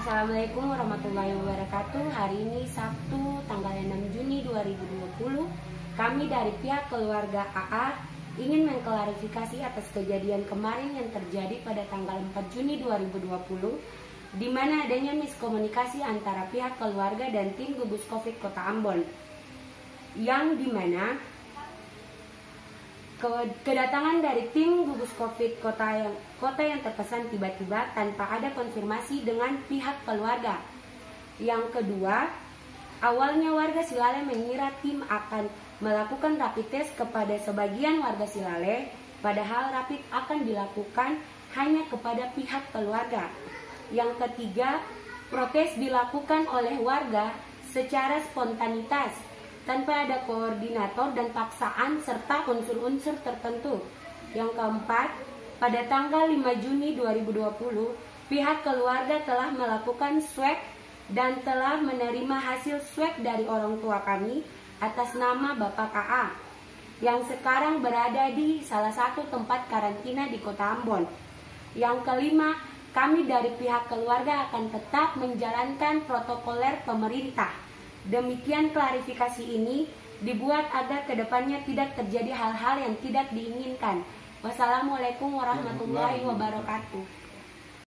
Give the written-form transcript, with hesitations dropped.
Assalamualaikum warahmatullahi wabarakatuh. Hari ini Sabtu tanggal 6 Juni 2020. Kami dari pihak keluarga AA ingin mengklarifikasi atas kejadian kemarin yang terjadi pada tanggal 4 Juni 2020, di mana adanya miskomunikasi antara pihak keluarga dan tim gugus Covid Kota Ambon, yang dimana kedatangan dari tim gugus Covid kota yang terkesan tiba-tiba tanpa ada konfirmasi dengan pihak keluarga. Yang kedua, awalnya warga Silale mengira tim akan melakukan rapid test kepada sebagian warga Silale, padahal rapid akan dilakukan hanya kepada pihak keluarga. Yang ketiga, protes dilakukan oleh warga secara spontanitas tanpa ada koordinator dan paksaan serta unsur-unsur tertentu. Yang keempat, pada tanggal 5 Juni 2020, pihak keluarga telah melakukan swab dan telah menerima hasil swab dari orang tua kami atas nama Bapak AA yang sekarang berada di salah satu tempat karantina di Kota Ambon. Yang kelima, kami dari pihak keluarga akan tetap menjalankan protokoler pemerintah. Demikian klarifikasi ini dibuat agar kedepannya tidak terjadi hal-hal yang tidak diinginkan. Wassalamualaikum warahmatullahi wabarakatuh.